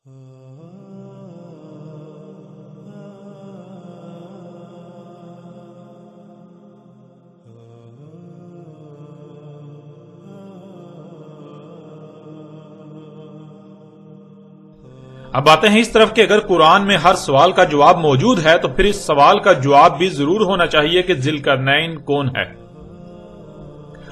اب آتے ہیں اس طرف کہ اگر قرآن میں ہر سوال کا جواب موجود ہے تو پھر اس سوال کا جواب بھی ضرور ہونا چاہیے کہ ذی القرنین کون ہے۔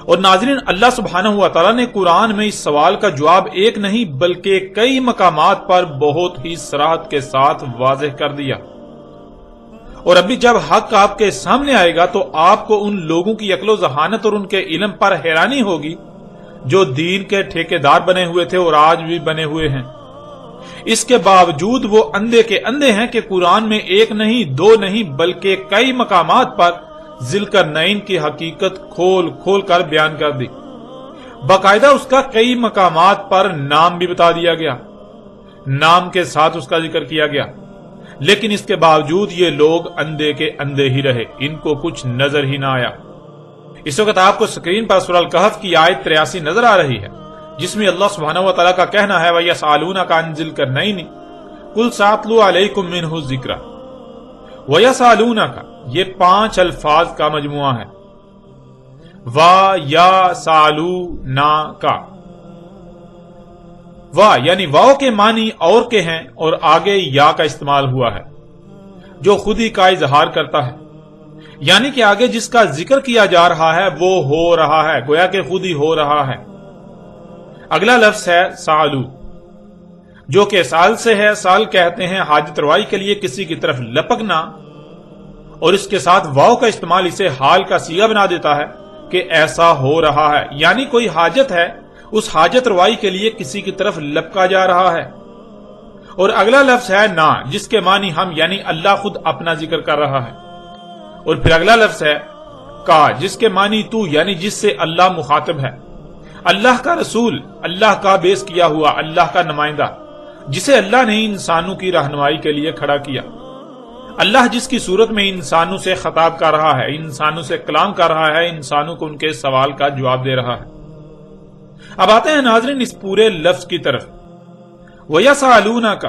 اور ناظرین، اللہ سبحانہ و تعالیٰ نے قرآن میں اس سوال کا جواب ایک نہیں بلکہ کئی مقامات پر بہت ہی صراحت کے ساتھ واضح کر دیا۔ اور ابھی جب حق آپ کے سامنے آئے گا تو آپ کو ان لوگوں کی عقل و ذہانت اور ان کے علم پر حیرانی ہوگی جو دین کے ٹھیکیدار بنے ہوئے تھے اور آج بھی بنے ہوئے ہیں۔ اس کے باوجود وہ اندھے کے اندھے ہیں کہ قرآن میں ایک نہیں دو نہیں بلکہ کئی مقامات پر ذی القرنین کی حقیقت کھول کھول کر بیان کر دی۔ باقاعدہ اس کا کئی مقامات پر نام بھی بتا دیا گیا، نام کے ساتھ اس کا ذکر کیا گیا، لیکن اس کے باوجود یہ لوگ اندھے کے اندھے ہی رہے، ان کو کچھ نظر ہی نہ آیا۔ اس وقت آپ کو سکرین پر سورہ الکہف کی آیت 83 نظر آ رہی ہے، جس میں اللہ سبحانہ و تعالیٰ کا کہنا ہے وَيَسْأَلُونَكَ عَنْ ذِي الْقَرْنَيْنِ قُلْ سَأَتْلُو عَلَيْكُم مِّنْهُ ذِكْرًا۔ وَيَسْأَلُونَكَ یہ 5 الفاظ کا مجموعہ ہے۔ وَيَسْأَلُونَكَ یعنی واو کے معنی اور کے ہیں اور آگے یا کا استعمال ہوا ہے جو خود ہی کا اظہار کرتا ہے، یعنی کہ آگے جس کا ذکر کیا جا رہا ہے وہ ہو رہا ہے، گویا کہ خود ہی ہو رہا ہے۔ اگلا لفظ ہے سالو، جو کہ سال سے ہے۔ سال کہتے ہیں حاجت روائی کے لیے کسی کی طرف لپکنا، اور اس کے ساتھ واو کا استعمال اسے حال کا صیغہ بنا دیتا ہے کہ ایسا ہو رہا ہے، یعنی کوئی حاجت ہے، اس حاجت روائی کے لیے کسی کی طرف لپکا جا رہا ہے۔ اور اگلا لفظ ہے نا، جس کے معنی ہم یعنی اللہ خود اپنا ذکر کر رہا ہے۔ اور پھر اگلا لفظ ہے کا، جس کے معنی تو یعنی جس سے اللہ مخاطب ہے، اللہ کا رسول، اللہ کا بیس کیا ہوا، اللہ کا نمائندہ، جسے اللہ نے انسانوں کی رہنمائی کے لیے کھڑا کیا۔ اللہ جس کی صورت میں انسانوں سے خطاب کر رہا ہے، انسانوں سے کلام کر رہا ہے، انسانوں کو ان کے سوال کا جواب دے رہا ہے۔ اب آتے ہیں ناظرین اس پورے لفظ کی طرف، وَيَسْأَلُونَكَ،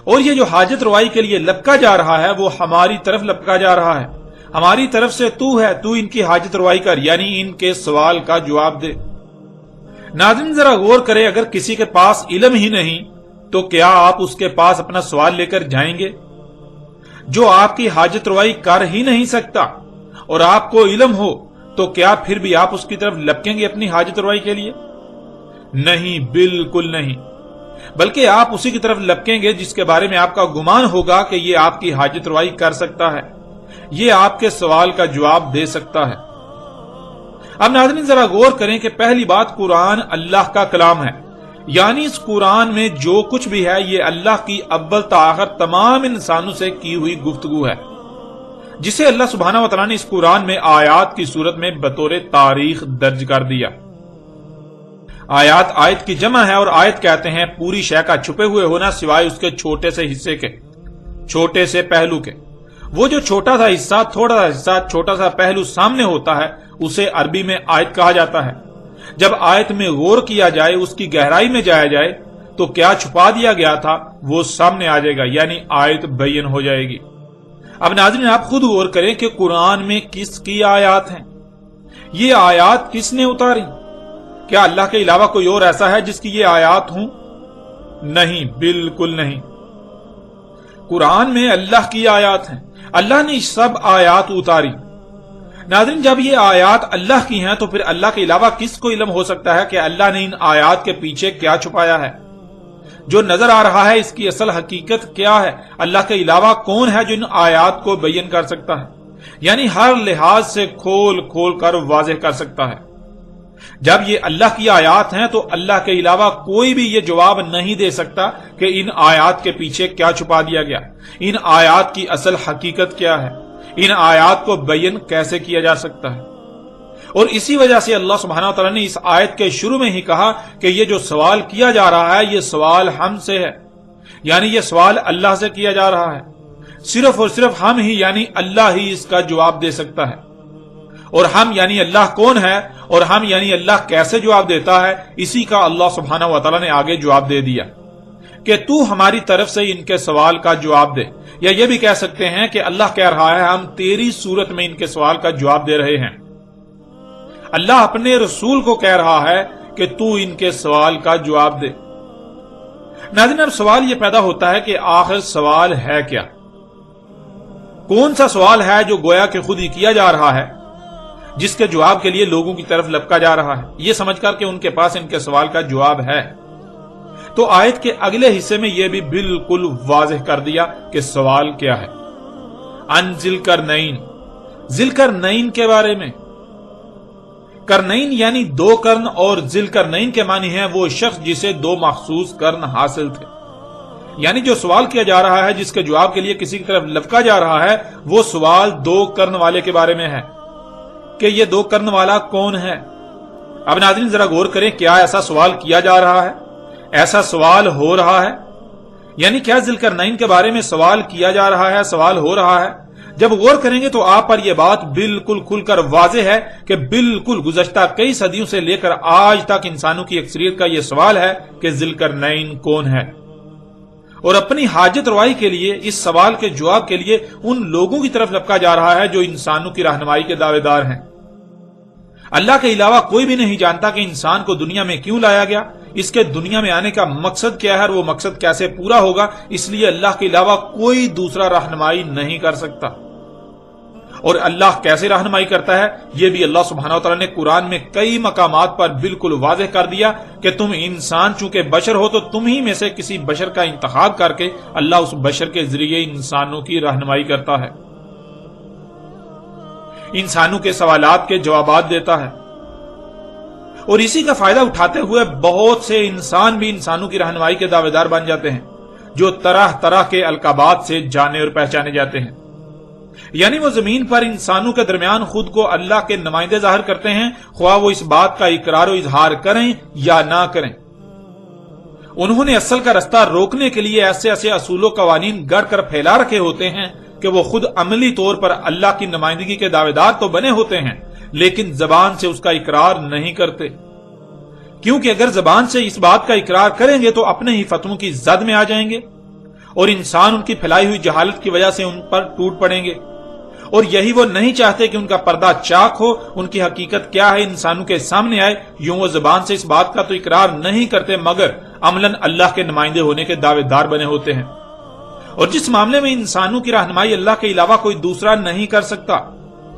اور یہ جو حاجت روائی کے لیے لپکا جا رہا ہے وہ ہماری طرف لپکا جا رہا ہے، ہماری طرف سے تو ہے، تو ان کی حاجت روائی کر، یعنی ان کے سوال کا جواب دے۔ ناظرین ذرا غور کریں، اگر کسی کے پاس علم ہی نہیں تو کیا آپ اس کے پاس اپنا سوال لے کر جائیں گے؟ جو آپ کی حاجت روائی کر ہی نہیں سکتا اور آپ کو علم ہو تو کیا پھر بھی آپ اس کی طرف لپکیں گے اپنی حاجت روائی کے لیے؟ نہیں، بالکل نہیں، بلکہ آپ اسی کی طرف لپکیں گے جس کے بارے میں آپ کا گمان ہوگا کہ یہ آپ کی حاجت روائی کر سکتا ہے، یہ آپ کے سوال کا جواب دے سکتا ہے۔ اب ناظرین ذرا غور کریں کہ پہلی بات، قرآن اللہ کا کلام ہے، یعنی اس قرآن میں جو کچھ بھی ہے یہ اللہ کی اول تا آخر تمام انسانوں سے کی ہوئی گفتگو ہے، جسے اللہ سبحانہ و تعالیٰ نے اس قرآن میں آیات کی صورت میں بطور تاریخ درج کر دیا۔ آیت کی جمع ہے، اور آیت کہتے ہیں پوری شے کا چھپے ہوئے ہونا سوائے اس کے چھوٹے سے حصے کے، چھوٹے سے پہلو کے۔ وہ جو چھوٹا سا حصہ، تھوڑا سا حصہ، چھوٹا سا پہلو سامنے ہوتا ہے اسے عربی میں آیت کہا جاتا ہے۔ جب آیت میں غور کیا جائے، اس کی گہرائی میں جایا جائے تو کیا چھپا دیا گیا تھا وہ سامنے آ جائے گا، یعنی آیت بین ہو جائے گی۔ اب ناظرین آپ خود غور کریں کہ قرآن میں کس کی آیات ہیں، یہ آیات کس نے اتاری؟ کیا اللہ کے علاوہ کوئی اور ایسا ہے جس کی یہ آیات ہوں؟ نہیں، بالکل نہیں۔ قرآن میں اللہ کی آیات ہیں، اللہ نے سب آیات اتاری۔ ناظرین جب یہ آیات اللہ کی ہیں تو پھر اللہ کے علاوہ کس کو علم ہو سکتا ہے کہ اللہ نے ان آیات کے پیچھے کیا چھپایا ہے؟ جو نظر آ رہا ہے اس کی اصل حقیقت کیا ہے؟ اللہ کے علاوہ کون ہے جو ان آیات کو بیان کر سکتا ہے، یعنی ہر لحاظ سے کھول کھول کر واضح کر سکتا ہے۔ جب یہ اللہ کی آیات ہیں تو اللہ کے علاوہ کوئی بھی یہ جواب نہیں دے سکتا کہ ان آیات کے پیچھے کیا چھپا دیا گیا، ان آیات کی اصل حقیقت کیا ہے، ان آیات کو بیان کیسے کیا جا سکتا ہے۔ اور اسی وجہ سے اللہ سبحانہ و تعالیٰ نے اس آیت کے شروع میں ہی کہا کہ یہ جو سوال کیا جا رہا ہے یہ سوال ہم سے ہے، یعنی یہ سوال اللہ سے کیا جا رہا ہے، صرف اور صرف ہم ہی یعنی اللہ ہی اس کا جواب دے سکتا ہے۔ اور ہم یعنی اللہ کون ہے اور ہم یعنی اللہ کیسے جواب دیتا ہے، اسی کا اللہ سبحانہ و تعالیٰ نے آگے جواب دے دیا۔ کہ تو ہماری طرف سے ان کے سوال کا جواب دے، یا یہ بھی کہہ سکتے ہیں کہ اللہ کہہ رہا ہے ہم تیری صورت میں ان کے سوال کا جواب دے رہے ہیں۔ اللہ اپنے رسول کو کہہ رہا ہے کہ تو ان کے سوال کا جواب دے۔ ناظرین، اب سوال یہ پیدا ہوتا ہے کہ آخر سوال ہے کیا؟ کون سا سوال ہے جو گویا کہ خود ہی کیا جا رہا ہے، جس کے جواب کے لیے لوگوں کی طرف لپکا جا رہا ہے، یہ سمجھ کر کہ ان کے پاس ان کے سوال کا جواب ہے؟ تو آیت کے اگلے حصے میں یہ بھی بالکل واضح کر دیا کہ سوال کیا ہے۔ ان ذی القرنین، ذی القرنین کے بارے میں۔ قرنین یعنی دو قرن، اور ذی القرنین کے معنی ہے وہ شخص جسے دو مخصوص قرن حاصل تھے۔ یعنی جو سوال کیا جا رہا ہے، جس کے جواب کے لیے کسی کی طرف لپکا جا رہا ہے، وہ سوال دو قرن والے کے بارے میں ہے کہ یہ دو قرن والا کون ہے۔ اب ناظرین ذرا غور کریں، کیا ایسا سوال کیا جا رہا ہے؟ ایسا سوال ہو رہا ہے؟ یعنی کیا ذی القرنین کے بارے میں سوال کیا جا رہا ہے، سوال ہو رہا ہے؟ جب غور کریں گے تو آپ پر یہ بات بالکل کھل کر واضح ہے کہ بالکل گزشتہ کئی صدیوں سے لے کر آج تک انسانوں کی اکثریت کا یہ سوال ہے کہ ذی القرنین کون ہے، اور اپنی حاجت روائی کے لیے، اس سوال کے جواب کے لیے ان لوگوں کی طرف لپکا جا رہا ہے جو انسانوں کی رہنمائی کے دعوے دار ہیں۔ اللہ کے علاوہ کوئی بھی نہیں جانتا کہ انسان کو دنیا میں کیوں لایا گیا، اس کے دنیا میں آنے کا مقصد کیا ہے، اور وہ مقصد کیسے پورا ہوگا۔ اس لیے اللہ کے علاوہ کوئی دوسرا رہنمائی نہیں کر سکتا۔ اور اللہ کیسے رہنمائی کرتا ہے، یہ بھی اللہ سبحانہ و تعالیٰ نے قرآن میں کئی مقامات پر بالکل واضح کر دیا کہ تم انسان چونکہ بشر ہو تو تم ہی میں سے کسی بشر کا انتخاب کر کے اللہ اس بشر کے ذریعے انسانوں کی رہنمائی کرتا ہے، انسانوں کے سوالات کے جوابات دیتا ہے، اور اسی کا فائدہ اٹھاتے ہوئے بہت سے انسان بھی انسانوں کی رہنمائی کے دعوے دار بن جاتے ہیں، جو طرح طرح کے القابات سے جانے اور پہچانے جاتے ہیں۔ یعنی وہ زمین پر انسانوں کے درمیان خود کو اللہ کے نمائندے ظاہر کرتے ہیں، خواہ وہ اس بات کا اقرار و اظہار کریں یا نہ کریں۔ انہوں نے اصل کا رستہ روکنے کے لیے ایسے ایسے اصول و قوانین گڑھ کر پھیلا رکھے ہوتے ہیں کہ وہ خود عملی طور پر اللہ کی نمائندگی کے دعوے دار تو بنے ہوتے ہیں، لیکن زبان سے اس کا اقرار نہیں کرتے، کیونکہ اگر زبان سے اس بات کا اقرار کریں گے تو اپنے ہی فتووں کی زد میں آ جائیں گے، اور انسان ان کی پھیلائی ہوئی جہالت کی وجہ سے ان پر ٹوٹ پڑیں گے، اور یہی وہ نہیں چاہتے کہ ان کا پردہ چاک ہو، ان کی حقیقت کیا ہے انسانوں کے سامنے آئے۔ یوں وہ زبان سے اس بات کا تو اقرار نہیں کرتے، مگر عملاً اللہ کے نمائندے ہونے کے دعوے دار بنے ہوتے ہیں۔ اور جس معاملے میں انسانوں کی رہنمائی اللہ کے علاوہ کوئی دوسرا نہیں کر سکتا،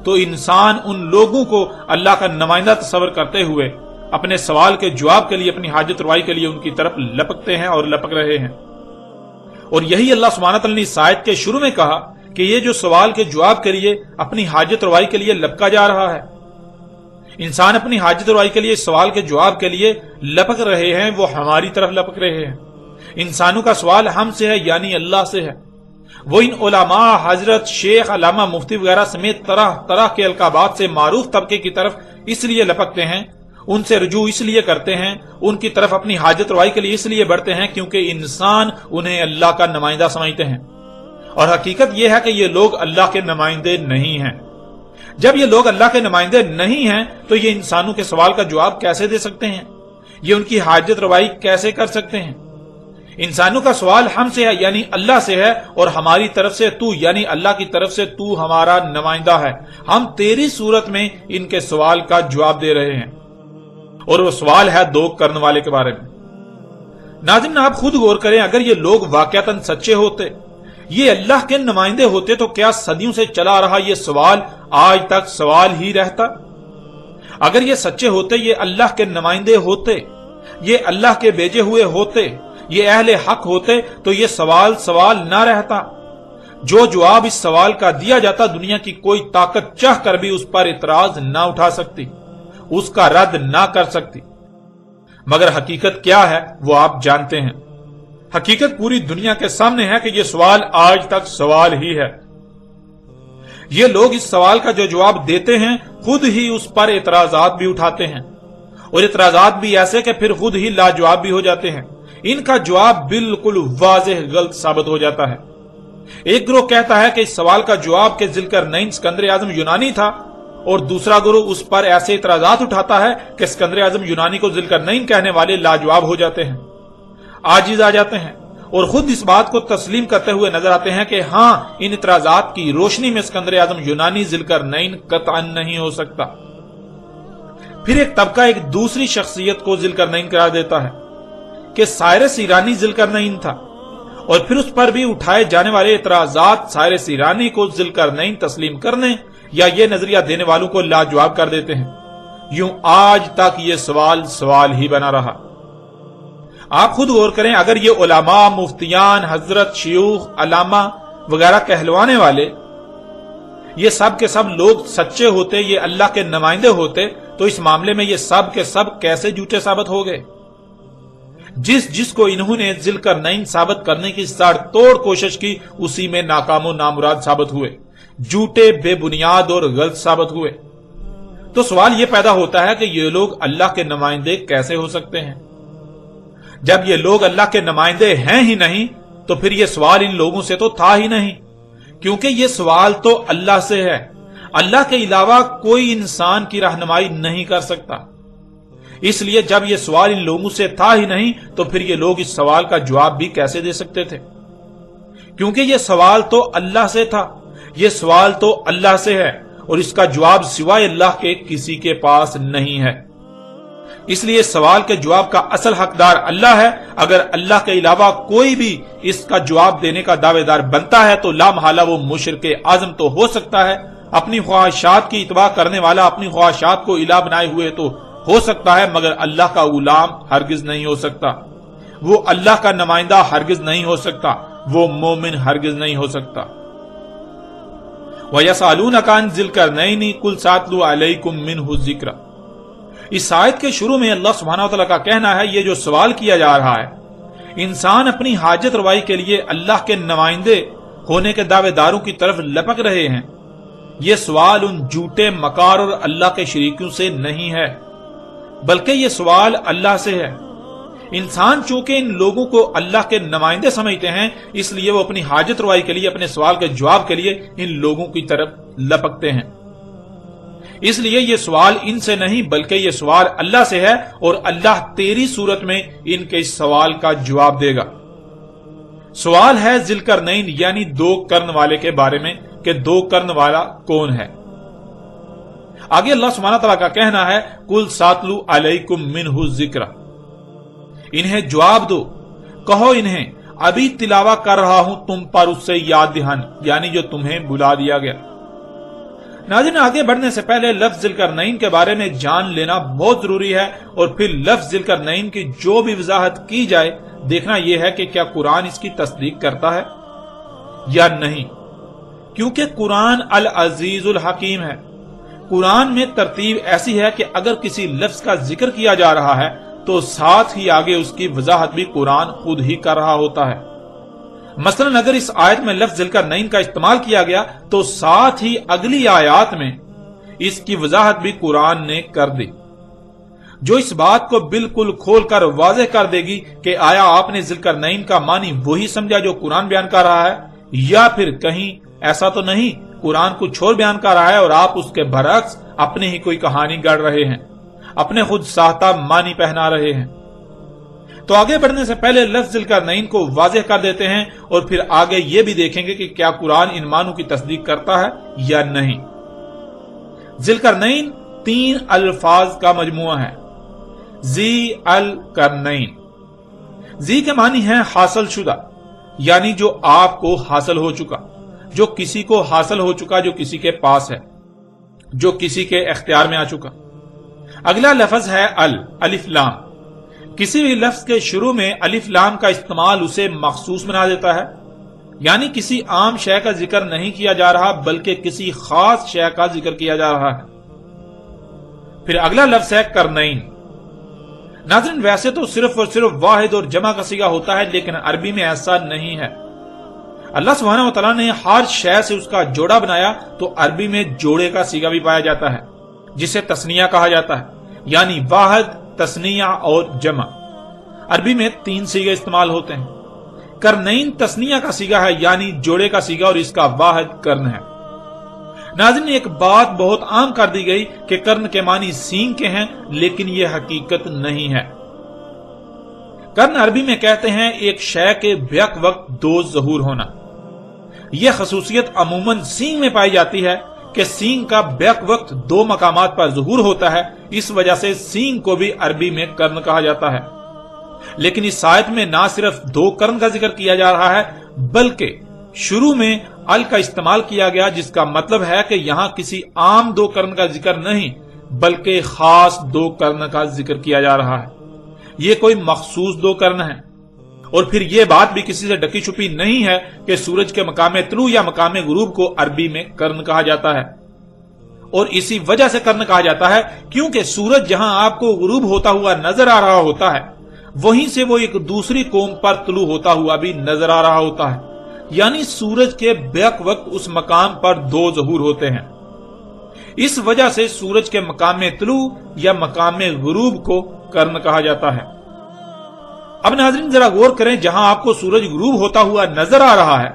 تو انسان ان لوگوں کو اللہ کا نمائندہ تصور کرتے ہوئے اپنے سوال کے جواب کے لیے، اپنی حاجت روائی کے لیے ان کی طرف لپکتے ہیں اور لپک رہے ہیں۔ اور یہی اللہ سبحانہ تعالیٰ نے اس آیت کے شروع میں کہا کہ یہ جو سوال کے جواب کے لیے، اپنی حاجت روائی کے لیے لپکا جا رہا ہے، انسان اپنی حاجت روائی کے لیے، سوال کے جواب کے لیے لپک رہے ہیں، وہ ہماری طرف لپک رہے ہیں۔ انسانوں کا سوال ہم سے ہے، یعنی اللہ سے ہے۔ وہ ان علماء، حضرت، شیخ، علامہ، مفتی وغیرہ سمیت طرح طرح کے القابات سے معروف طبقے کی طرف اس لیے لپکتے ہیں، ان سے رجوع اس لیے کرتے ہیں، ان کی طرف اپنی حاجت روائی کے لیے اس لیے بڑھتے ہیں کیونکہ انسان انہیں اللہ کا نمائندہ سمجھتے ہیں، اور حقیقت یہ ہے کہ یہ لوگ اللہ کے نمائندے نہیں ہیں۔ جب یہ لوگ اللہ کے نمائندے نہیں ہیں تو یہ انسانوں کے سوال کا جواب کیسے دے سکتے ہیں؟ یہ ان کی حاجت روائی کیسے کر سکتے ہیں؟ انسانوں کا سوال ہم سے ہے، یعنی اللہ سے ہے، اور ہماری طرف سے تو، یعنی اللہ کی طرف سے تو ہمارا نمائندہ ہے، ہم تیری صورت میں ان کے سوال کا جواب دے رہے ہیں۔ اور وہ سوال ہے دو قرن والے کے بارے میں۔ ناظرین آپ خود غور کریں، اگر یہ لوگ واقعتاً سچے ہوتے، یہ اللہ کے نمائندے ہوتے، تو کیا صدیوں سے چلا رہا یہ سوال آج تک سوال ہی رہتا؟ اگر یہ سچے ہوتے، یہ اللہ کے نمائندے ہوتے، یہ اللہ کے بھیجے ہوئے ہوتے، یہ اہل حق ہوتے، تو یہ سوال نہ رہتا۔ جو جواب اس سوال کا دیا جاتا، دنیا کی کوئی طاقت چاہ کر بھی اس پر اعتراض نہ اٹھا سکتی، اس کا رد نہ کر سکتی۔ مگر حقیقت کیا ہے وہ آپ جانتے ہیں۔ حقیقت پوری دنیا کے سامنے ہے کہ یہ سوال آج تک سوال ہی ہے۔ یہ لوگ اس سوال کا جو جواب دیتے ہیں، خود ہی اس پر اعتراضات بھی اٹھاتے ہیں، اور اعتراضات بھی ایسے کہ پھر خود ہی لاجواب بھی ہو جاتے ہیں۔ ان کا جواب بالکل واضح غلط ثابت ہو جاتا ہے۔ ایک گروہ کہتا ہے کہ اس سوال کا جواب کہ ذی القرنین سکندر اعظم یونانی تھا، اور دوسرا گروہ اس پر ایسے اعتراضات اٹھاتا ہے کہ سکندر اعظم یونانی کو ذی القرنین کہنے والے لاجواب ہو جاتے ہیں، عاجز آ جاتے ہیں، اور خود اس بات کو تسلیم کرتے ہوئے نظر آتے ہیں کہ ہاں ان اعتراضات کی روشنی میں اسکندر اعظم یونانی ذوالقرنین قطعا نہیں ہو سکتا۔ پھر ایک طبقہ ایک دوسری شخصیت کو ذوالقرنین قرار دیتا ہے کہ سائرس ایرانی ذوالقرنین تھا، اور پھر اس پر بھی اٹھائے جانے والے اعتراضات سائرس ایرانی کو ذوالقرنین تسلیم کرنے یا یہ نظریہ دینے والوں کو لاجواب کر دیتے ہیں۔ یوں آج تک یہ سوال ہی بنا رہا۔ آپ خود غور کریں، اگر یہ علماء، مفتیان، حضرت، شیوخ، علامہ وغیرہ کہلوانے والے یہ سب کے سب لوگ سچے ہوتے، یہ اللہ کے نمائندے ہوتے، تو اس معاملے میں یہ سب کے سب کیسے جھوٹے ثابت ہو گئے؟ جس کو انہوں نے ذوالقرنین ثابت کرنے کی ساڑ توڑ کوشش کی، اسی میں ناکام و نامراد ثابت ہوئے، جھوٹے، بے بنیاد اور غلط ثابت ہوئے۔ تو سوال یہ پیدا ہوتا ہے کہ یہ لوگ اللہ کے نمائندے کیسے ہو سکتے ہیں؟ جب یہ لوگ اللہ کے نمائندے ہیں ہی نہیں تو پھر یہ سوال ان لوگوں سے تو تھا ہی نہیں، کیونکہ یہ سوال تو اللہ سے ہے۔ اللہ کے علاوہ کوئی انسان کی رہنمائی نہیں کر سکتا۔ اس لیے جب یہ سوال ان لوگوں سے تھا ہی نہیں تو پھر یہ لوگ اس سوال کا جواب بھی کیسے دے سکتے تھے؟ کیونکہ یہ سوال تو اللہ سے تھا، یہ سوال تو اللہ سے ہے، اور اس کا جواب سوائے اللہ کے کسی کے پاس نہیں ہے۔ اس لیے سوال کے جواب کا اصل حقدار اللہ ہے۔ اگر اللہ کے علاوہ کوئی بھی اس کا جواب دینے کا دعوے دار بنتا ہے تو لا محالہ وہ مشرک اعظم تو ہو سکتا ہے، اپنی خواہشات کی اتباع کرنے والا اپنی خواہشات کو الہ بنائے ہوئے تو ہو سکتا ہے، مگر اللہ کا غلام ہرگز نہیں ہو سکتا، وہ اللہ کا نمائندہ ہرگز نہیں ہو سکتا، وہ مومن ہرگز نہیں ہو سکتا۔ وَيَسْأَلُونَكَ عَنِ ذِي الْقَرْنَيْنِ قُلْ سَأَتْلُو عَلَيْكُمْ مِنْهُ الذِّكْرَ۔ اس آیت کے شروع میں اللہ سبحانہ وتعالی کا کہنا ہے، یہ جو سوال کیا جا رہا ہے، انسان اپنی حاجت روائی کے لیے اللہ کے نمائندے ہونے کے دعوے داروں کی طرف لپک رہے ہیں۔ یہ سوال ان جھوٹے مکار اور اللہ کے شریکوں سے نہیں ہے، بلکہ یہ سوال اللہ سے ہے۔ انسان چونکہ ان لوگوں کو اللہ کے نمائندے سمجھتے ہیں، اس لیے وہ اپنی حاجت روائی کے لیے، اپنے سوال کے جواب کے لیے ان لوگوں کی طرف لپکتے ہیں۔ اس لیے یہ سوال ان سے نہیں بلکہ یہ سوال اللہ سے ہے، اور اللہ تیری صورت میں ان کے اس سوال کا جواب دے گا۔ سوال ہے ذوالقرنین یعنی دو کرن والے کے بارے میں کہ دو کرن والا کون ہے۔ آگے اللہ سبحانہ تعالیٰ کا کہنا ہے، قُلْ سَأَتْلُو عَلَيْكُمْ مِنْهُ الذِّكْرَ۔ انہیں جواب دو، کہو انہیں ابھی تلاوہ کر رہا ہوں تم پر اس سے یاد دہانی، یعنی جو تمہیں بلا دیا گیا۔ ناظرین، آگے بڑھنے سے پہلے لفظ ذوالقرنین کے بارے میں جان لینا بہت ضروری ہے، اور پھر لفظ ذوالقرنین کی جو بھی وضاحت کی جائے دیکھنا یہ ہے کہ کیا قرآن اس کی تصدیق کرتا ہے یا نہیں، کیونکہ قرآن العزیز الحکیم ہے۔ قرآن میں ترتیب ایسی ہے کہ اگر کسی لفظ کا ذکر کیا جا رہا ہے تو ساتھ ہی آگے اس کی وضاحت بھی قرآن خود ہی کر رہا ہوتا ہے۔ مثلا اگر اس آیت میں لفظ ذوالقرنین کا استعمال کیا گیا تو ساتھ ہی اگلی آیات میں اس کی وضاحت بھی قرآن نے کر دی، جو اس بات کو بالکل کھول کر واضح کر دے گی کہ آیا آپ نے ذوالقرنین کا معنی وہی سمجھا جو قرآن بیان کر رہا ہے، یا پھر کہیں ایسا تو نہیں قرآن کچھ اور بیان کر رہا ہے اور آپ اس کے برعکس اپنی ہی کوئی کہانی گڑھ رہے ہیں، اپنے خود ساختہ معنی پہنا رہے ہیں۔ تو آگے بڑھنے سے پہلے لفظ ذوالقرنین کو واضح کر دیتے ہیں، اور پھر آگے یہ بھی دیکھیں گے کہ کیا قرآن ان معنوں کی تصدیق کرتا ہے یا نہیں۔ ذوالقرنین 3 الفاظ کا مجموعہ ہے۔ ذی القرنین، ذی کے معنی ہے حاصل شدہ، یعنی جو آپ کو حاصل ہو چکا، جو کسی کو حاصل ہو چکا، جو کسی کے پاس ہے، جو کسی کے اختیار میں آ چکا۔ اگلا لفظ ہے الف لام۔ کسی بھی لفظ کے شروع میں الف لام کا استعمال اسے مخصوص بنا دیتا ہے، یعنی کسی عام شے کا ذکر نہیں کیا جا رہا بلکہ کسی خاص شے کا ذکر کیا جا رہا ہے۔ پھر اگلا لفظ ہے کرنین۔ ناظرین، ویسے تو صرف اور صرف واحد اور جمع کا صیغہ ہوتا ہے، لیکن عربی میں ایسا نہیں ہے۔ اللہ سبحانہ وتعالی نے ہر شے سے اس کا جوڑا بنایا، تو عربی میں جوڑے کا صیغہ بھی پایا جاتا ہے جسے تثنیہ کہا جاتا ہے، یعنی واحد، تثنیہ اور جمع۔ عربی میں 3 صیغے استعمال ہوتے ہیں۔ کرنین تثنیہ کا صیغہ ہے، یعنی جوڑے کا صیغہ، اور اس کا واحد کرن ہے۔ ناظرین، ایک بات بہت عام کر دی گئی کہ کرن کے معنی سینگ کے ہیں، لیکن یہ حقیقت نہیں ہے۔ کرن عربی میں کہتے ہیں ایک شے کے بیک وقت دو ظہور ہونا۔ یہ خصوصیت عموماً سینگ میں پائی جاتی ہے کہ سینگ کا بیک وقت دو مقامات پر ظہور ہوتا ہے، اس وجہ سے سینگ کو بھی عربی میں کرن کہا جاتا ہے۔ لیکن اس آیت میں نہ صرف دو کرن کا ذکر کیا جا رہا ہے بلکہ شروع میں ال کا استعمال کیا گیا، جس کا مطلب ہے کہ یہاں کسی عام دو کرن کا ذکر نہیں بلکہ خاص دو کرن کا ذکر کیا جا رہا ہے۔ یہ کوئی مخصوص دو کرن ہے، اور پھر یہ بات بھی کسی سے ڈکی چھپی نہیں ہے کہ سورج کے مقام طلوع یا مقام غروب کو عربی میں کرن کہا جاتا ہے، اور اسی وجہ سے کرن کہا جاتا ہے کیونکہ سورج جہاں آپ کو غروب ہوتا ہوا نظر آ رہا ہوتا ہے وہیں سے وہ ایک دوسری قوم پر طلوع ہوتا ہوا بھی نظر آ رہا ہوتا ہے، یعنی سورج کے بیک وقت اس مقام پر دو ظہور ہوتے ہیں۔ اس وجہ سے سورج کے مقام طلوع یا مقام غروب کو کرن کہا جاتا ہے۔ اب ناظرین ذرا غور کریں، جہاں آپ کو سورج غروب ہوتا ہوا نظر آ رہا ہے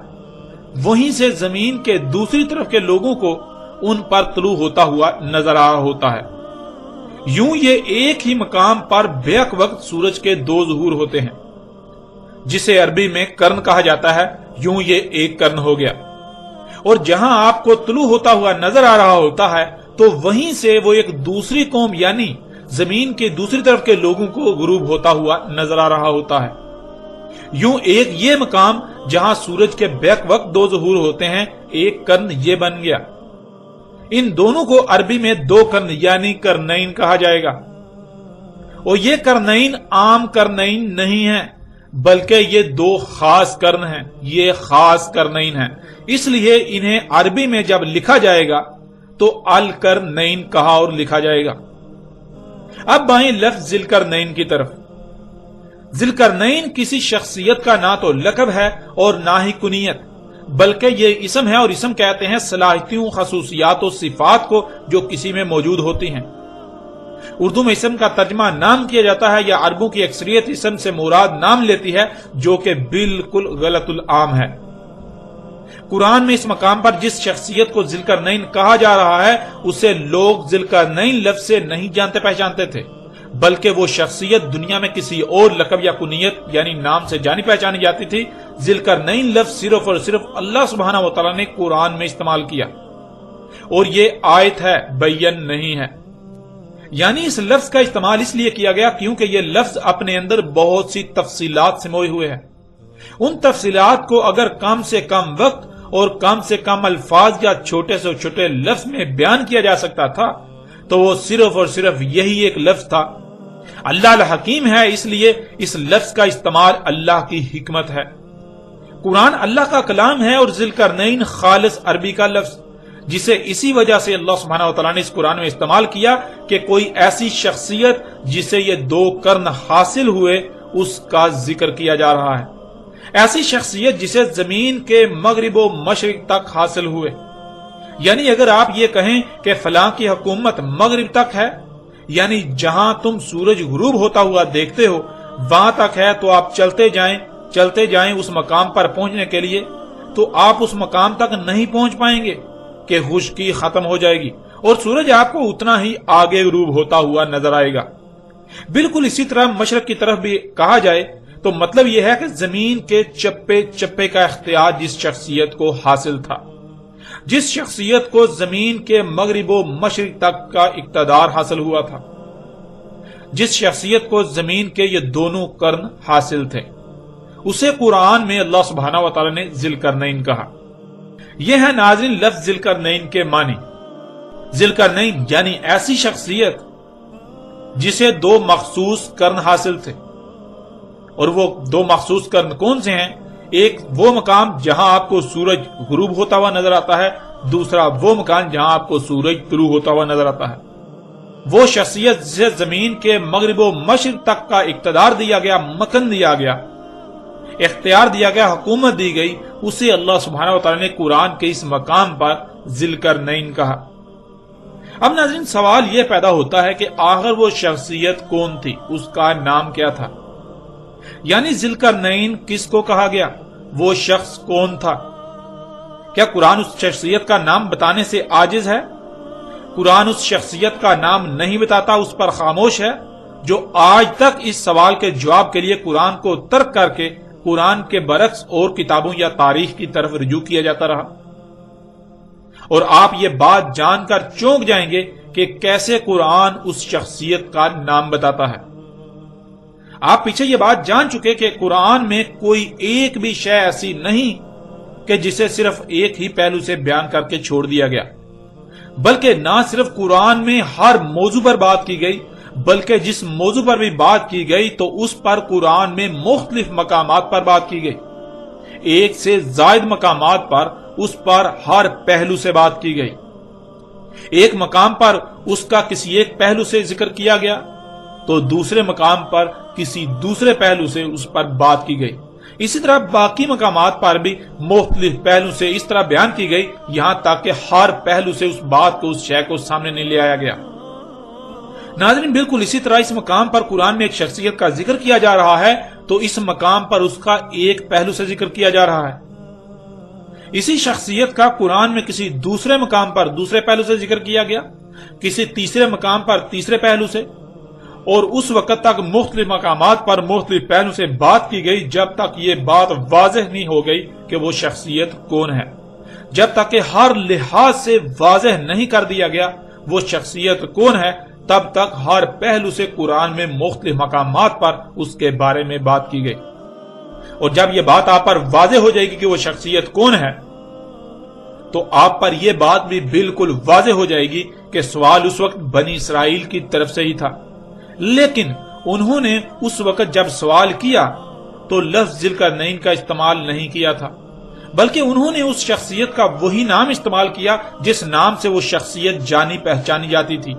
وہیں سے زمین کے دوسری طرف کے لوگوں کو ان پر طلوع ہوتا ہوا نظر آ رہا ہوتا ہے۔ یوں یہ ایک ہی مقام پر بیک وقت سورج کے دو ظہور ہوتے ہیں، جسے عربی میں کرن کہا جاتا ہے۔ یوں یہ ایک کرن ہو گیا، اور جہاں آپ کو طلوع ہوتا ہوا نظر آ رہا ہوتا ہے تو وہیں سے وہ ایک دوسری قوم یعنی زمین کے دوسری طرف کے لوگوں کو غروب ہوتا ہوا نظر آ رہا ہوتا ہے۔ یوں ایک یہ مقام جہاں سورج کے بیک وقت دو ظہور ہوتے ہیں، ایک کرن یہ بن گیا۔ ان دونوں کو عربی میں دو کرن یعنی کرنین کہا جائے گا، اور یہ کرنین عام کرنین نہیں ہیں بلکہ یہ دو خاص کرن ہیں، یہ خاص کرنین ہیں، اس لیے انہیں عربی میں جب لکھا جائے گا تو الکرنین کہا اور لکھا جائے گا۔ اب آئیں لفظ ذوالقرنین کی طرف۔ ذوالقرنین کسی شخصیت کا نہ تو لقب ہے اور نہ ہی کنیت، بلکہ یہ اسم ہے، اور اسم کہتے ہیں صلاحیتوں، خصوصیات و صفات کو جو کسی میں موجود ہوتی ہیں۔ اردو میں اسم کا ترجمہ نام کیا جاتا ہے، یا عربوں کی اکثریت اسم سے مراد نام لیتی ہے، جو کہ بالکل غلط العام ہے۔ قرآن میں اس مقام پر جس شخصیت کو ذوالقرنین کہا جا رہا ہے اسے لوگ ذوالقرنین لفظ سے نہیں جانتے پہچانتے تھے، بلکہ وہ شخصیت دنیا میں کسی اور لقب یا کنیت یعنی نام سے جانی پہچانی جاتی تھی۔ ذوالقرنین لفظ صرف اور صرف اللہ سبحانہ و تعالیٰ نے قرآن میں استعمال کیا، اور یہ آیت ہے، بین نہیں ہے۔ یعنی اس لفظ کا استعمال اس لیے کیا گیا کیونکہ یہ لفظ اپنے اندر بہت سی تفصیلات سموئے ہوئے ہیں۔ ان تفصیلات کو اگر کم سے کم وقت اور کم سے کم الفاظ یا چھوٹے سے چھوٹے لفظ میں بیان کیا جا سکتا تھا تو وہ صرف اور صرف یہی ایک لفظ تھا۔ اللہ الحکیم ہے، اس لیے اس لفظ کا استعمال اللہ کی حکمت ہے۔ قرآن اللہ کا کلام ہے، اور ذوالقرنین خالص عربی کا لفظ، جسے اسی وجہ سے اللہ سبحانہ وتعالیٰ نے اس قرآن میں استعمال کیا کہ کوئی ایسی شخصیت جسے یہ دو کرن حاصل ہوئے اس کا ذکر کیا جا رہا ہے، ایسی شخصیت جسے زمین کے مغرب و مشرق تک حاصل ہوئے۔ یعنی اگر آپ یہ کہیں کہ فلاں کی حکومت مغرب تک ہے، یعنی جہاں تم سورج غروب ہوتا ہوا دیکھتے ہو وہاں تک ہے، تو آپ چلتے جائیں اس مقام پر پہنچنے کے لیے، تو آپ اس مقام تک نہیں پہنچ پائیں گے کہ خشکی ختم ہو جائے گی اور سورج آپ کو اتنا ہی آگے غروب ہوتا ہوا نظر آئے گا۔ بالکل اسی طرح مشرق کی طرف بھی کہا جائے تو مطلب یہ ہے کہ زمین کے چپے چپے کا اختیار جس شخصیت کو حاصل تھا، جس شخصیت کو زمین کے مغرب و مشرق تک کا اقتدار حاصل ہوا تھا، جس شخصیت کو زمین کے یہ دونوں کرن حاصل تھے، اسے قرآن میں اللہ سبحانہ و تعالی نے ذوالقرنین کہا۔ یہ ہے ناظرین لفظ ذوالقرنین کے معنی۔ ذوالقرنین یعنی ایسی شخصیت جسے دو مخصوص کرن حاصل تھے، اور وہ دو مخصوص کرن کون سے ہیں؟ ایک وہ مقام جہاں آپ کو سورج غروب ہوتا ہوا نظر آتا ہے، دوسرا وہ مکان جہاں آپ کو سورج طلوع ہوتا ہوا نظر آتا ہے۔ وہ شخصیت جسے زمین کے مغرب و مشرق تک کا اقتدار دیا گیا، مکن دیا گیا، اختیار دیا گیا، حکومت دی گئی، اسے اللہ سبحانہ و تعالی نے قرآن کے اس مقام پر ذوالقرنین کہا۔ اب ناظرین سوال یہ پیدا ہوتا ہے کہ آخر وہ شخصیت کون تھی، اس کا نام کیا تھا؟ یعنی ذوالقرنین کس کو کہا گیا، وہ شخص کون تھا؟ کیا قرآن اس شخصیت کا نام بتانے سے عاجز ہے؟ قرآن اس شخصیت کا نام نہیں بتاتا، اس پر خاموش ہے؟ جو آج تک اس سوال کے جواب کے لیے قرآن کو ترک کر کے قرآن کے برعکس اور کتابوں یا تاریخ کی طرف رجوع کیا جاتا رہا۔ اور آپ یہ بات جان کر چونک جائیں گے کہ کیسے قرآن اس شخصیت کا نام بتاتا ہے۔ آپ پیچھے یہ بات جان چکے کہ قرآن میں کوئی ایک بھی شے ایسی نہیں کہ جسے صرف ایک ہی پہلو سے بیان کر کے چھوڑ دیا گیا، بلکہ نہ صرف قرآن میں ہر موضوع پر بات کی گئی، بلکہ جس موضوع پر بھی بات کی گئی تو اس پر قرآن میں مختلف مقامات پر بات کی گئی، ایک سے زائد مقامات پر اس پر ہر پہلو سے بات کی گئی۔ ایک مقام پر اس کا کسی ایک پہلو سے ذکر کیا گیا تو دوسرے مقام پر کسی دوسرے پہلو سے اس پر بات کی گئی۔ اسی طرح باقی مقامات پر بھی مختلف پہلو سے اس طرح بیان کی گئی، یہاں تک کہ ہر پہلو سے اس بات کو، اس شے کو سامنے نہیں لے آیا گیا۔ ناظرین، بالکل اسی طرح اس مقام پر قرآن میں ایک شخصیت کا ذکر کیا جا رہا ہے تو اس مقام پر اس کا ایک پہلو سے ذکر کیا جا رہا ہے۔ اسی شخصیت کا قرآن میں کسی دوسرے مقام پر دوسرے پہلو سے ذکر کیا گیا، کسی تیسرے مقام پر تیسرے پہلو سے، اور اس وقت تک مختلف مقامات پر مختلف پہلو سے بات کی گئی جب تک یہ بات واضح نہیں ہو گئی کہ وہ شخصیت کون ہے۔ جب تک کہ ہر لحاظ سے واضح نہیں کر دیا گیا وہ شخصیت کون ہے، تب تک ہر پہلو سے قرآن میں مختلف مقامات پر اس کے بارے میں بات کی گئی۔ اور جب یہ بات آپ پر واضح ہو جائے گی کہ وہ شخصیت کون ہے تو آپ پر یہ بات بھی بالکل واضح ہو جائے گی کہ سوال اس وقت بنی اسرائیل کی طرف سے ہی تھا، لیکن انہوں نے اس وقت جب سوال کیا تو لفظ ذوالقرنین کا استعمال نہیں کیا تھا، بلکہ انہوں نے اس شخصیت کا وہی نام استعمال کیا جس نام سے وہ شخصیت جانی پہچانی جاتی تھی۔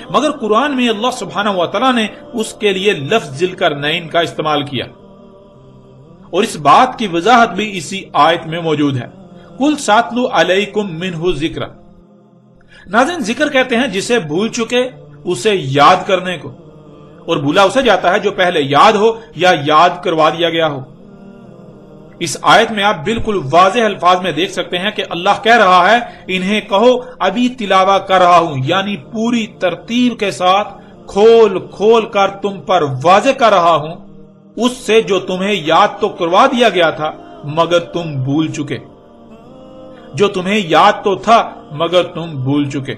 مگر قرآن میں اللہ سبحانہ و تعالیٰ نے اس کے لیے لفظ ذوالقرنین کا استعمال کیا، اور اس بات کی وضاحت بھی اسی آیت میں موجود ہے۔ قُلْ سَأَتْلُو عَلَيْكُمْ مِنْهُ ذِکْرًا۔ ناظرین، ذکر کہتے ہیں جسے بھول چکے اسے یاد کرنے کو، اور بھولا اسے جاتا ہے جو پہلے یاد ہو یا یاد کروا دیا گیا ہو۔ اس آیت میں آپ بالکل واضح الفاظ میں دیکھ سکتے ہیں کہ اللہ کہہ رہا ہے انہیں کہو ابھی تلاوہ کر رہا ہوں، یعنی پوری ترتیب کے ساتھ کھول کھول کر تم پر واضح کر رہا ہوں اس سے جو تمہیں یاد تو کروا دیا گیا تھا مگر تم بھول چکے، جو تمہیں یاد تو تھا مگر تم بھول چکے۔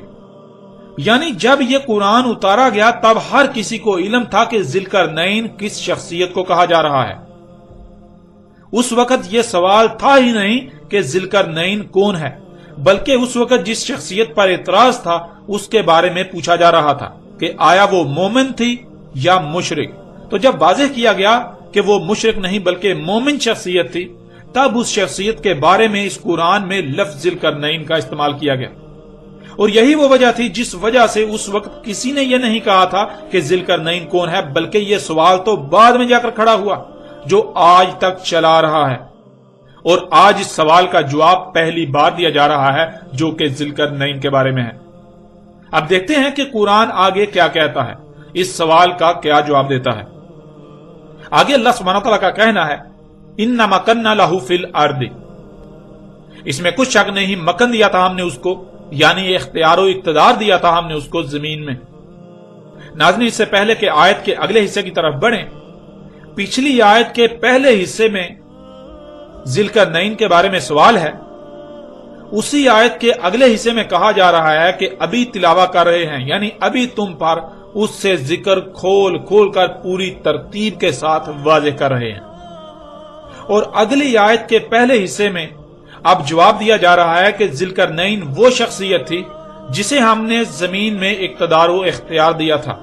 یعنی جب یہ قرآن اتارا گیا تب ہر کسی کو علم تھا کہ ذوالقرنین کس شخصیت کو کہا جا رہا ہے۔ اس وقت یہ سوال تھا ہی نہیں کہ ذوالقرنین کون ہے، بلکہ اس وقت جس شخصیت پر اعتراض تھا اس کے بارے میں پوچھا جا رہا تھا کہ آیا وہ مومن تھی یا مشرک۔ تو جب واضح کیا گیا کہ وہ مشرک نہیں بلکہ مومن شخصیت تھی، تب اس شخصیت کے بارے میں اس قرآن میں لفظ ذوالقرنین کا استعمال کیا گیا۔ اور یہی وہ وجہ تھی جس وجہ سے اس وقت کسی نے یہ نہیں کہا تھا کہ ذوالقرنین کون ہے، بلکہ یہ سوال تو بعد میں جا کر کھڑا ہوا جو آج تک چلا رہا ہے، اور آج اس سوال کا جواب پہلی بار دیا جا رہا ہے جو کہ ذوالقرنین کے بارے میں ہے۔ اب دیکھتے ہیں کہ قرآن آگے کیا کہتا ہے، اس سوال کا کیا جواب دیتا ہے۔ آگے اللہ سبحانہ تعالیٰ کا کہنا ہے اِنَّا مَكَنَّا لَهُ فِي الْأَرْضِ، اس میں کچھ شک نہیں مکن دیا تھا ہم نے اس کو، یعنی اختیار و اقتدار دیا تھا ہم نے اس کو زمین میں۔ ناظرین، اس سے پہلے کہ آیت کے اگلے حصے کی طرف بڑھیں، پچھلی آیت کے پہلے حصے میں ذوالقرنین کے بارے میں سوال ہے، اسی آیت کے اگلے حصے میں کہا جا رہا ہے کہ ابھی تلاوہ کر رہے ہیں، یعنی ابھی تم پر اس سے ذکر کھول کھول کر پوری ترتیب کے ساتھ واضح کر رہے ہیں۔ اور اگلی آیت کے پہلے حصے میں اب جواب دیا جا رہا ہے کہ ذوالقرنین وہ شخصیت تھی جسے ہم نے زمین میں اقتدار و اختیار دیا تھا۔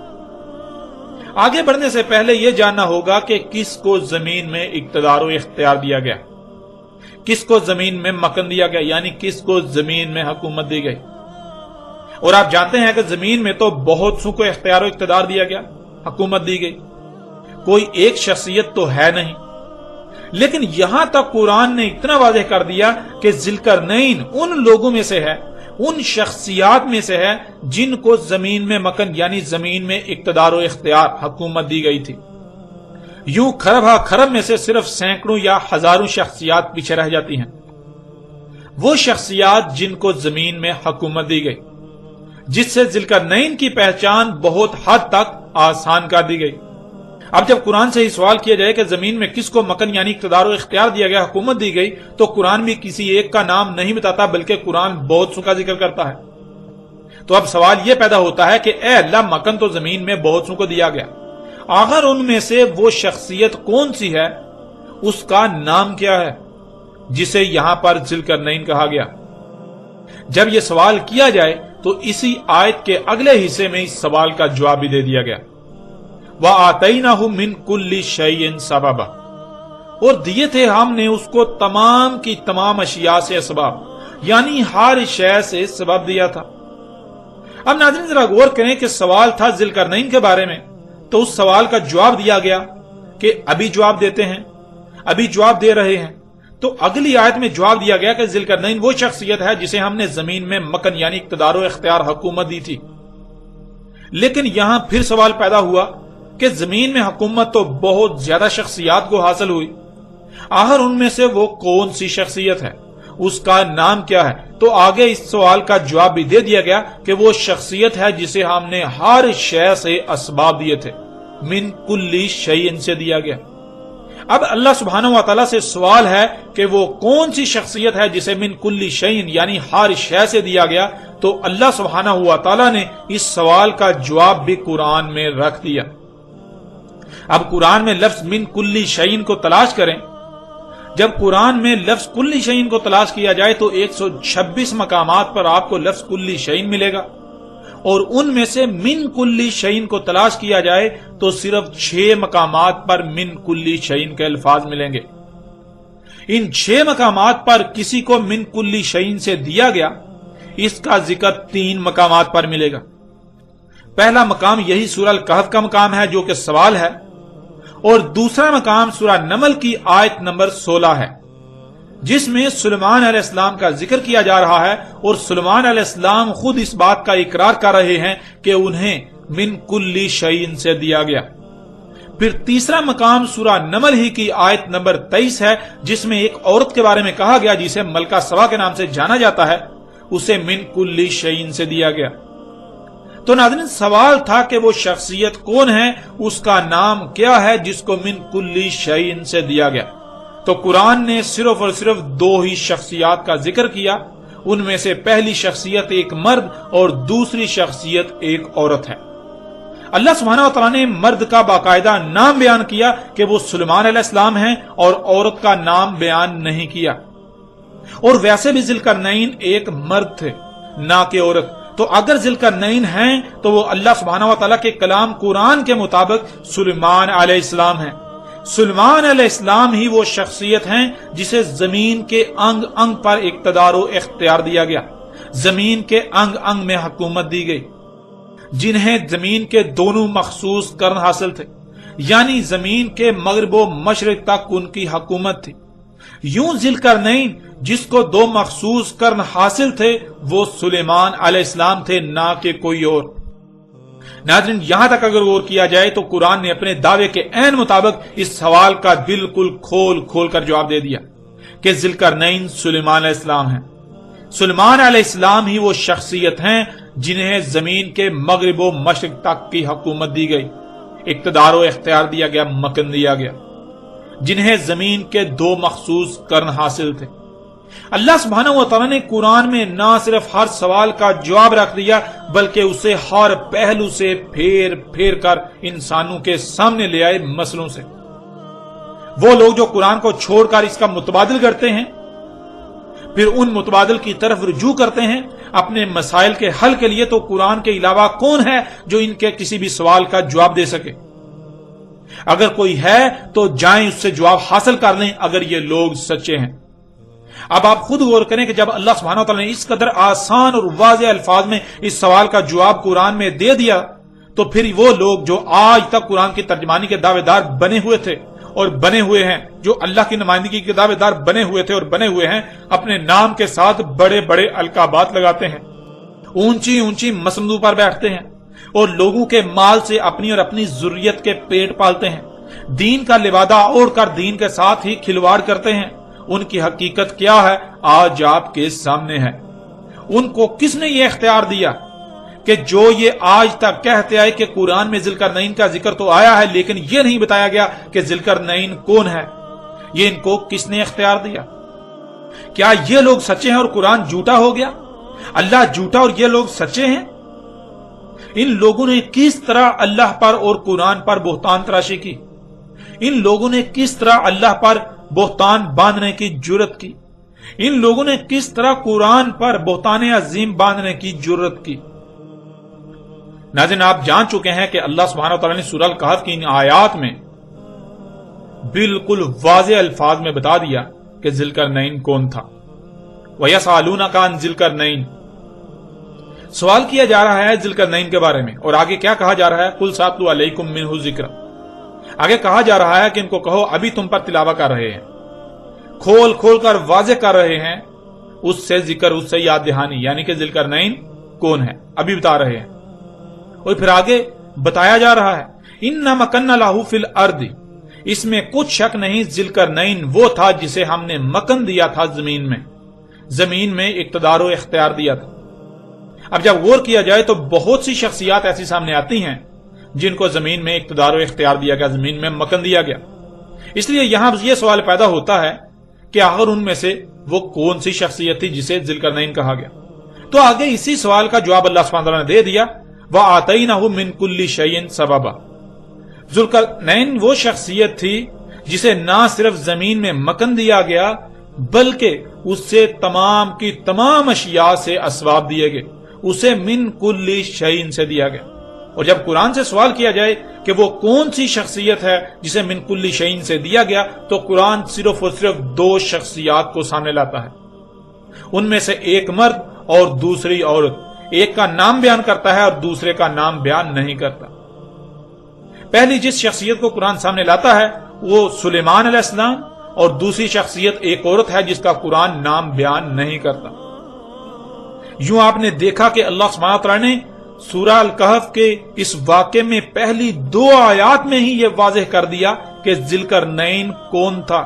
آگے بڑھنے سے پہلے یہ جاننا ہوگا کہ کس کو زمین میں اقتدار و اختیار دیا گیا، کس کو زمین میں مکن دیا گیا، یعنی کس کو زمین میں حکومت دی گئی۔ اور آپ جانتے ہیں کہ زمین میں تو بہت سو کو اختیار و اقتدار دیا گیا، حکومت دی گئی، کوئی ایک شخصیت تو ہے نہیں، لیکن یہاں تک قرآن نے اتنا واضح کر دیا کہ ذوالقرنین ان لوگوں میں سے ہے، ان شخصیات میں سے ہے جن کو زمین میں مکن یعنی زمین میں اقتدار و اختیار حکومت دی گئی تھی۔ یوں کھرب ہا کھرب میں سے صرف سینکڑوں یا ہزاروں شخصیات پیچھے رہ جاتی ہیں، وہ شخصیات جن کو زمین میں حکومت دی گئی۔ جس سے ذوالقرنین کی پہچان بہت حد تک آسان کر دی گئی۔ اب جب قرآن سے ہی سوال کیا جائے کہ زمین میں کس کو مکن یعنی اقتدار و اختیار دیا گیا، حکومت دی گئی، تو قرآن بھی کسی ایک کا نام نہیں بتاتا بلکہ قرآن بہت سو کا ذکر کرتا ہے۔ تو اب سوال یہ پیدا ہوتا ہے کہ اے اللہ، مکن تو زمین میں بہت سو کو دیا گیا، آخر ان میں سے وہ شخصیت کون سی ہے، اس کا نام کیا ہے جسے یہاں پر ذوالقرنین کہا گیا؟ جب یہ سوال کیا جائے تو اسی آیت کے اگلے حصے میں اس سوال کا جواب بھی دے دیا گیا، وَآتَيْنَاهُ مِن كُلِّ شَيْءٍ سَبَبًا، اور دیے تھے ہم نے اس کو تمام کی تمام اشیاء سے اسباب، یعنی ہر شے سے سبب دیا تھا۔ اب ناظرین ذرا غور کریں کہ سوال تھا ذوالقرنین کے بارے میں، تو اس سوال کا جواب دیا گیا کہ ابھی جواب دیتے ہیں، ابھی جواب دے رہے ہیں۔ تو اگلی آیت میں جواب دیا گیا کہ ذوالقرنین وہ شخصیت ہے جسے ہم نے زمین میں مکن یعنی اقتدار و اختیار حکومت دی تھی۔ لیکن یہاں پھر سوال پیدا ہوا کہ زمین میں حکومت تو بہت زیادہ شخصیات کو حاصل ہوئی، آخر ان میں سے وہ کون سی شخصیت ہے، اس کا نام کیا ہے؟ تو آگے اس سوال کا جواب بھی دے دیا گیا کہ وہ شخصیت ہے جسے ہم نے ہر شے سے اسباب دیے تھے، من کلی شیء سے دیا گیا۔ اب اللہ سبحانہ و تعالیٰ سے سوال ہے کہ وہ کون سی شخصیت ہے جسے من کلی شیء یعنی ہر شے سے دیا گیا، تو اللہ سبحانہ و تعالیٰ نے اس سوال کا جواب بھی قرآن میں رکھ دیا۔ اب قرآن میں لفظ من کلی شیء کو تلاش کریں، جب قرآن میں لفظ کلی شیء کو تلاش کیا جائے تو 126 مقامات پر آپ کو لفظ کلی شیء ملے گا، اور ان میں سے من کلی شیء کو تلاش کیا جائے تو صرف 6 مقامات پر من کلی شیء کے الفاظ ملیں گے۔ ان 6 مقامات پر کسی کو من کلی شیء سے دیا گیا، اس کا ذکر 3 مقامات پر ملے گا۔ پہلا مقام یہی سورہ الکہف کا مقام ہے جو کہ سوال ہے، اور دوسرا مقام سورہ نمل کی آیت نمبر 16 ہے، جس میں سلیمان علیہ السلام کا ذکر کیا جا رہا ہے، اور سلیمان علیہ السلام خود اس بات کا اقرار کر رہے ہیں کہ انہیں من کلی شیء سے دیا گیا۔ پھر تیسرا مقام سورہ نمل ہی کی آیت نمبر 23 ہے، جس میں ایک عورت کے بارے میں کہا گیا جسے ملکہ سبا کے نام سے جانا جاتا ہے، اسے من کلی شیء سے دیا گیا۔ تو ناظرین سوال تھا کہ وہ شخصیت کون ہے، اس کا نام کیا ہے جس کو من کلی شیء سے دیا گیا؟ تو قرآن نے صرف اور صرف 2 ہی شخصیات کا ذکر کیا، ان میں سے پہلی شخصیت ایک مرد اور دوسری شخصیت ایک عورت ہے۔ اللہ سبحانہ و تعالیٰ نے مرد کا باقاعدہ نام بیان کیا کہ وہ سلیمان علیہ السلام ہیں، اور عورت کا نام بیان نہیں کیا۔ اور ویسے بھی ذوالقرنین ایک مرد تھے نہ کہ عورت، تو اگر ذوالقرنین ہیں تو وہ اللہ سبحانہ و تعالیٰ کے کلام قرآن کے مطابق سلیمان علیہ السلام ہیں۔ سلیمان علیہ السلام ہی وہ شخصیت ہیں جسے زمین کے انگ انگ پر اقتدار و اختیار دیا گیا، زمین کے انگ انگ میں حکومت دی گئی، جنہیں زمین کے دونوں مخصوص قرن حاصل تھے، یعنی زمین کے مغرب و مشرق تک ان کی حکومت تھی۔ یوں ذوالقرنین جس کو 2 مخصوص قرن حاصل تھے وہ سلیمان علیہ السلام تھے، نہ کہ کوئی اور۔ ناظرین یہاں تک اگر غور کیا جائے تو قرآن نے اپنے دعوے کے عین مطابق اس سوال کا بالکل کھول کھول کر جواب دے دیا کہ ذوالقرنین سلیمان علیہ السلام ہیں۔ سلیمان علیہ السلام ہی وہ شخصیت ہیں جنہیں زمین کے مغرب و مشرق تک کی حکومت دی گئی، اقتدار و اختیار دیا گیا، مکن دیا گیا، جنہیں زمین کے 2 مخصوص قرن حاصل تھے۔ اللہ سبحانہ و تعالیٰ نے قرآن میں نہ صرف ہر سوال کا جواب رکھ دیا بلکہ اسے ہر پہلو سے پھیر پھیر کر انسانوں کے سامنے لے آئے مسئلوں سے۔ وہ لوگ جو قرآن کو چھوڑ کر اس کا متبادل کرتے ہیں، پھر ان متبادل کی طرف رجوع کرتے ہیں اپنے مسائل کے حل کے لیے، تو قرآن کے علاوہ کون ہے جو ان کے کسی بھی سوال کا جواب دے سکے؟ اگر کوئی ہے تو جائیں اس سے جواب حاصل کر لیں اگر یہ لوگ سچے ہیں۔ اب آپ خود غور کریں کہ جب اللہ سبحانہ وتعالی نے اس قدر آسان اور واضح الفاظ میں اس سوال کا جواب قرآن میں دے دیا، تو پھر وہ لوگ جو آج تک قرآن کی ترجمانی کے دعوے دار بنے ہوئے تھے اور بنے ہوئے ہیں، جو اللہ کی نمائندگی کے دعوے دار بنے ہوئے تھے اور بنے ہوئے ہیں، اپنے نام کے ساتھ بڑے بڑے القابات لگاتے ہیں، اونچی اونچی مسندوں پر بیٹھتے ہیں، اور لوگوں کے مال سے اپنی اور اپنی ذریت کے پیٹ پالتے ہیں، دین کا لبادہ اوڑھ کر دین کے ساتھ ہی کھلواڑ کرتے ہیں۔ ان کی حقیقت کیا ہے آج آپ کے سامنے ہے۔ ان کو کس نے یہ اختیار دیا کہ جو یہ آج تک کہتے آئے کہ قرآن میں ذوالقرنین کا ذکر تو آیا ہے لیکن یہ نہیں بتایا گیا کہ ذوالقرنین کون ہے، یہ ان کو کس نے اختیار دیا؟ کیا یہ لوگ سچے ہیں اور قرآن جھوٹا ہو گیا؟ اللہ جھوٹا اور یہ لوگ سچے ہیں؟ ان لوگوں نے کس طرح اللہ پر اور قرآن پر بہتان تراشی کی؟ ان لوگوں نے کس طرح اللہ پر بہتان باندھنے کی جرت کی؟ ان لوگوں نے کس طرح قرآن پر بہتان عظیم باندھنے کی جرت کی؟ ناظرین، آپ جان چکے ہیں کہ اللہ سبحانہ وتعالی نے سورہ الکہف کی ان آیات میں بالکل واضح الفاظ میں بتا دیا کہ ذوالقرنین کون تھا۔ وَيَسْأَلُونَكَ عَنْ ذِلْقَرْنَيْنِ، سوال کیا جا رہا ہے ذوالقرنین کے بارے میں، اور آگے کیا کہا جا رہا ہے؟ قُلْ سَأَتْلُو عَلَيْكُم مِّنْهُ ذِکْرًا، آگے کہا جا رہا ہے کہ ان کو کہو ابھی تم پر تلاوت کر رہے ہیں، کھول کھول کر واضح کر رہے ہیں اس سے ذکر، اس سے یاد دہانی، یعنی کہ ذوالقرنین کون ہے ابھی بتا رہے ہیں۔ اور پھر آگے بتایا جا رہا ہے اِنَّا مَكَنَّا لَهُ فِي الْأَرْضِ، اس میں کچھ شک نہیں ذوالقرنین وہ تھا جسے ہم نے مکن دیا تھا زمین میں اقتدار و اختیار دیا تھا۔ اب جب غور کیا جائے تو بہت سی شخصیات ایسی سامنے آتی ہیں جن کو زمین میں اقتدار و اختیار دیا گیا، زمین میں مکن دیا گیا۔ اس لیے یہاں یہ سوال پیدا ہوتا ہے کہ آخر ان میں سے وہ کون سی شخصیت تھی جسے ذوالقرنین کہا گیا؟ تو آگے اسی سوال کا جواب اللہ سبحانہ وتعالی نے دے دیا، وَآتَيْنَهُ مِن كُلِّ شَيْءٍ سَبَبًا، ذوالقرنین وہ شخصیت تھی جسے نہ صرف زمین میں مکن دیا گیا بلکہ اس سے تمام کی تمام اشیاء سے اسباب دیے گئے، اسے من کل شیء سے دیا گیا۔ اور جب قرآن سے سوال کیا جائے کہ وہ کون سی شخصیت ہے جسے من کل شیء سے دیا گیا، تو قرآن صرف اور صرف دو شخصیات کو سامنے لاتا ہے، ان میں سے ایک مرد اور دوسری عورت، ایک کا نام بیان کرتا ہے اور دوسرے کا نام بیان نہیں کرتا۔ پہلی جس شخصیت کو قرآن سامنے لاتا ہے وہ سلیمان علیہ السلام، اور دوسری شخصیت ایک عورت ہے جس کا قرآن نام بیان نہیں کرتا۔ یوں آپ نے دیکھا کہ اللہ سبحانہ وتعالی نے سورہ الکہف کے اس واقعے میں پہلی 2 آیات میں ہی یہ واضح کر دیا کہ ذوالقرنین کون تھا،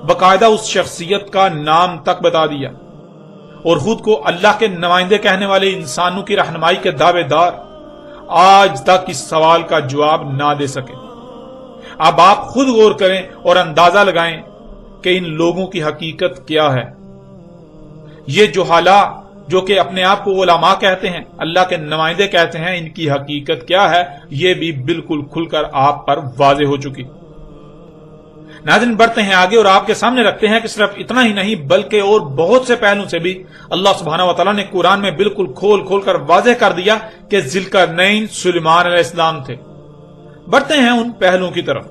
باقاعدہ اس شخصیت کا نام تک بتا دیا، اور خود کو اللہ کے نمائندے کہنے والے انسانوں کی رہنمائی کے دعوے دار آج تک اس سوال کا جواب نہ دے سکے۔ اب آپ خود غور کریں اور اندازہ لگائیں کہ ان لوگوں کی حقیقت کیا ہے۔ یہ جہالا جو کہ اپنے آپ کو علماء کہتے ہیں، اللہ کے نمائندے کہتے ہیں، ان کی حقیقت کیا ہے یہ بھی بالکل کھل کر آپ پر واضح ہو چکی۔ ناظرین، بڑھتے ہیں آگے اور آپ کے سامنے رکھتے ہیں کہ صرف اتنا ہی نہیں بلکہ اور بہت سے پہلوں سے بھی اللہ سبحانہ وتعالی نے قرآن میں بالکل کھول کھول کر واضح کر دیا کہ ذوالقرنین سلیمان علیہ السلام تھے۔ بڑھتے ہیں ان پہلوں کی طرف۔